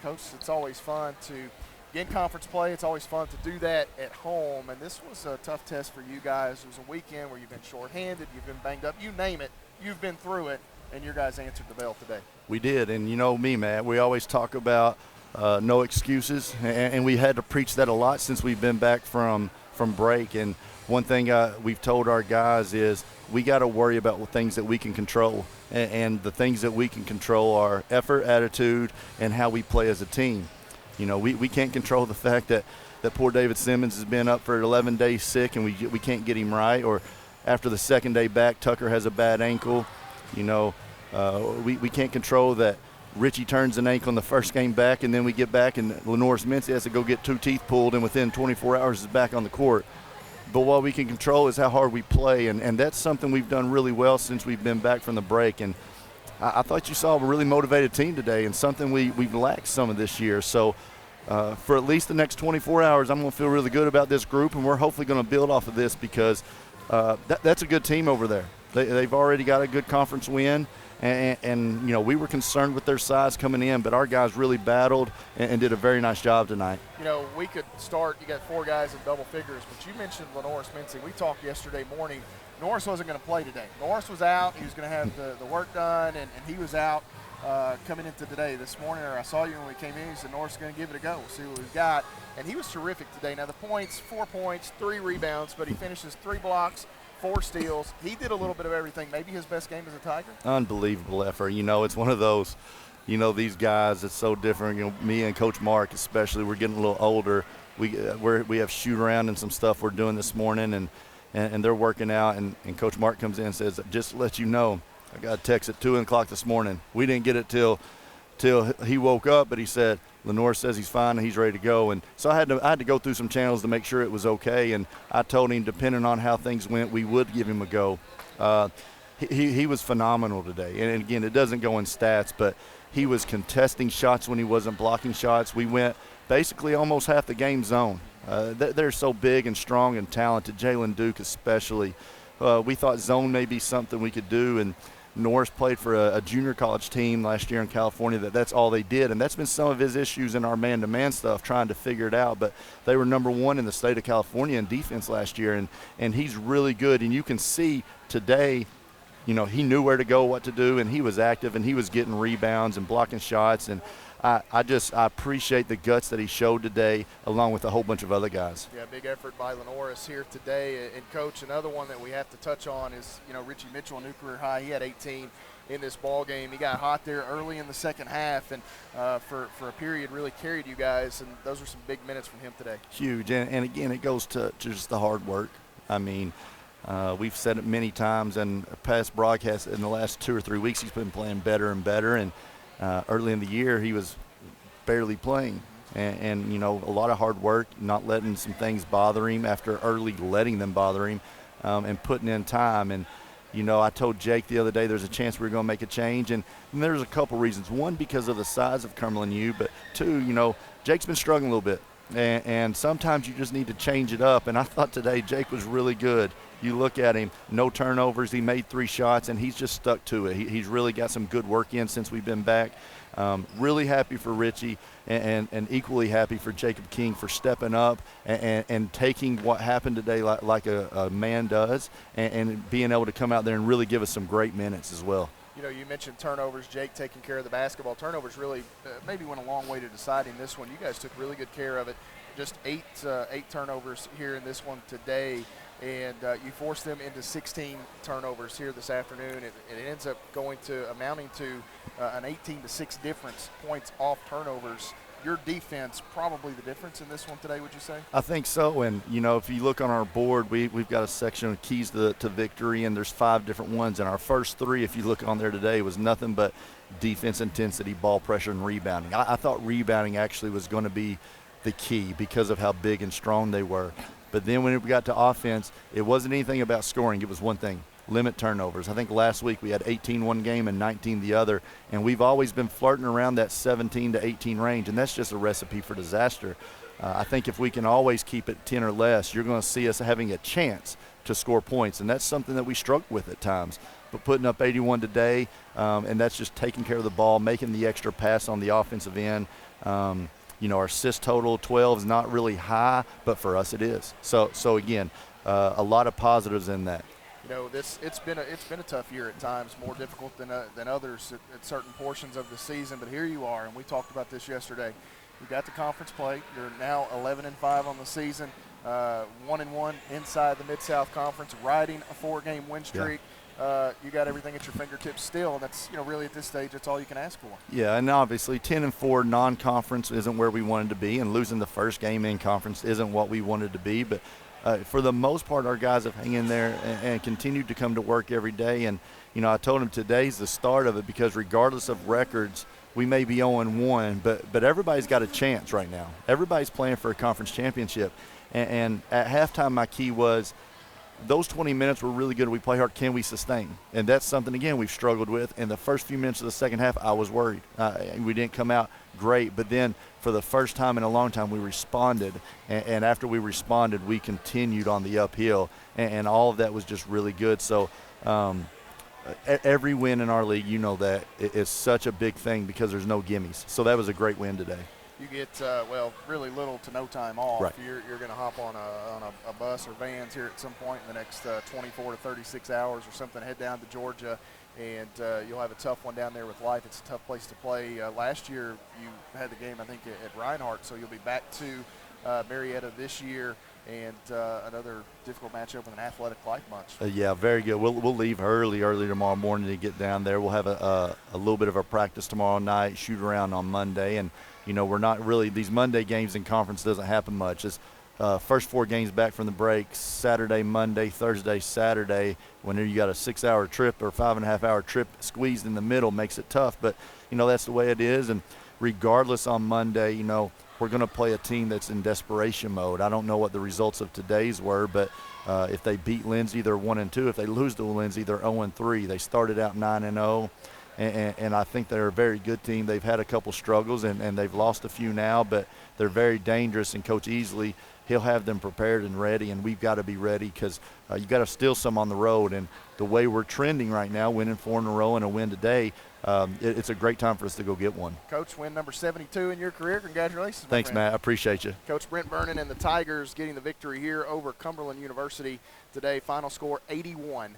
Coach, it's always fun to get in conference play. It's always fun to do that at home, and this was a tough test for you guys. It was a weekend where you've been shorthanded, you've been banged up, you name it, you've been through it, and your guys answered the bell today. We did, and you know me, Matt, we always talk about no excuses, and we had to preach that a lot since we've been back from break. And one thing we've told our guys is we got to worry about things that we can control, and the things that we can control are effort, attitude, and how we play as a team. You know, we can't control the fact that poor David Simmons has been up for 11 days sick, and we can't get him right. Or after the second day back, Tucker has a bad ankle. You know, we can't control that Richie turns an ankle in the first game back, and then we get back, and Norris has to go get 2 teeth pulled, and within 24 hours is back on the court. But what we can control is how hard we play, and that's something we've done really well since we've been back from the break. And I thought you saw a really motivated team today, and something we've lacked some of this year. So for at least the next 24 hours, I'm going to feel really good about this group, and we're hopefully going to build off of this because that's a good team over there. They've already got a good conference win, and you know, we were concerned with their size coming in, but our guys really battled and did a very nice job tonight. You know, we could start, you got 4 guys in double figures, but you mentioned Norris. We talked yesterday morning. Norris wasn't going to play today. Norris was out. He was going to have the work done, and he was out coming into today. This morning, or I saw you when we came in, he said Norris is going to give it a go. We'll see what we've got. And he was terrific today. Now, the points, 4 points, 3 rebounds, but he finishes 3 blocks, 4 steals. He did a little bit of everything. Maybe his best game as a Tiger. Unbelievable effort. You know, it's one of those, you know, these guys, it's so different. You know, me and Coach Mark especially, we're getting a little older. We have shoot around and some stuff we're doing this morning, and they're working out. And Coach Mark comes in and says, just to let you know, I got a text at 2 o'clock this morning. We didn't get it till he woke up, but he said, Lenore says he's fine and he's ready to go. And so I had to go through some channels to make sure it was okay. And I told him, depending on how things went, we would give him a go. He was phenomenal today. And again, it doesn't go in stats, but he was contesting shots when he wasn't blocking shots. We went basically almost half the game zone. They're so big and strong and talented, Jalen Duke especially. We thought zone may be something we could do, and Norris played for a junior college team last year in California that's all they did, and that's been some of his issues in our man-to-man stuff, trying to figure it out. But they were number 1 in the state of California in defense last year, and he's really good. And you can see today, you know, he knew where to go, what to do, and he was active, and he was getting rebounds and blocking shots. And I appreciate the guts that he showed today, along with a whole bunch of other guys. Yeah, big effort by Norris here today. And, Coach, another one that we have to touch on is, you know, Richie Mitchell, new career high. He had 18 in this ball game. He got hot there early in the second half, and for a period really carried you guys, and those were some big minutes from him today. Huge, and again, it goes to just the hard work. I mean, we've said it many times in past broadcasts. In the last 2 or 3 weeks, he's been playing better and better, and early in the year, he was barely playing. And, you know, a lot of hard work, not letting some things bother him after early letting them bother him, and putting in time. And, you know, I told Jake the other day there's a chance we were going to make a change. And there's a couple reasons. One, because of the size of Cumberland U. But 2, you know, Jake's been struggling a little bit. And sometimes you just need to change it up. And I thought today Jake was really good. You look at him, no turnovers. He made 3 shots, and he's just stuck to it. He's really got some good work in since we've been back. Really happy for Richie, and equally happy for Jacob King for stepping up and taking what happened today like a man does, and being able to come out there and really give us some great minutes as well. You know, you mentioned turnovers. Jake taking care of the basketball. Turnovers really maybe went a long way to deciding this one. You guys took really good care of it. Just 8 turnovers here in this one today, and you forced them into 16 turnovers here this afternoon. It ends up amounting to an 18-6 difference, points off turnovers. Your defense probably the difference in this one today, would you say? I think so. And, you know, if you look on our board, we've got a section of keys to victory, and there's 5 different ones. And our first 3, if you look on there today, was nothing but defense intensity, ball pressure, and rebounding. I thought rebounding actually was going to be the key because of how big and strong they were. But then when we got to offense, it wasn't anything about scoring. It was one thing: limit turnovers. I think last week we had 18 one game and 19 the other, and we've always been flirting around that 17 to 18 range, and that's just a recipe for disaster. I think if we can always keep it 10 or less, you're going to see us having a chance to score points, and that's something that we struggle with at times. But putting up 81 today, and that's just taking care of the ball, making the extra pass on the offensive end, Our assist total 12 is not really high, but for us it is. So again, a lot of positives in that. It's been a tough year at times, more difficult than others at certain portions of the season. But here you are, and we talked about this yesterday. You got the conference play. You're now 11-5 on the season, 1-1 inside the Mid-South Conference, riding a 4-game win streak. Yeah. You got everything at your fingertips still, and that's really at this stage that's all you can ask for. Yeah, and obviously 10-4 non-conference isn't where we wanted to be, and losing the first game in conference isn't what we wanted to be. But for the most part, our guys have hung in there and continued to come to work every day. And I told them today's the start of it, because regardless of records, we may be 0-1, but everybody's got a chance right now. Everybody's playing for a conference championship. And at halftime, my key was, those 20 minutes were really good. We play hard. Can we sustain? And that's something, again, we've struggled with. In the first few minutes of the second half, I was worried. We didn't come out great. But then for the first time in a long time, we responded. And after we responded, we continued on the uphill. And all of that was just really good. So every win in our league, that, is such a big thing because there's no gimmies. So that was a great win today. You get, really little to no time off. Right. You're going to hop on a bus or vans here at some point in the next 24 to 36 hours or something, head down to Georgia, and you'll have a tough one down there with Life. It's a tough place to play. Last year you had the game, I think, at Reinhardt, so you'll be back to Marietta this year, and another difficult matchup with an Athletic Life bunch. Yeah, very good. We'll leave early tomorrow morning to get down there. We'll have a little bit of a practice tomorrow night, shoot around on Monday, and we're not really, these Monday games in conference doesn't happen much. It's first 4 games back from the break, Saturday, Monday, Thursday, Saturday. Whenever you got a 6-hour trip or 5.5-hour trip squeezed in the middle, makes it tough. But that's the way it is. And regardless, on Monday, we're going to play a team that's in desperation mode. I don't know what the results of today's were, but if they beat Lindsay, they're 1-2. If they lose to Lindsay, they're 0-3. They started out 9-0. And I think they're a very good team. They've had a couple struggles, and they've lost a few now, but they're very dangerous. And Coach Easley, he'll have them prepared and ready, and we've got to be ready, because you got to steal some on the road. And the way we're trending right now, winning 4 in a row and a win today, it's a great time for us to go get one. Coach, win number 72 in your career. Congratulations. Thanks, Matt. I appreciate you. Coach Brent Vernon and the Tigers getting the victory here over Cumberland University today. Final score 81-59.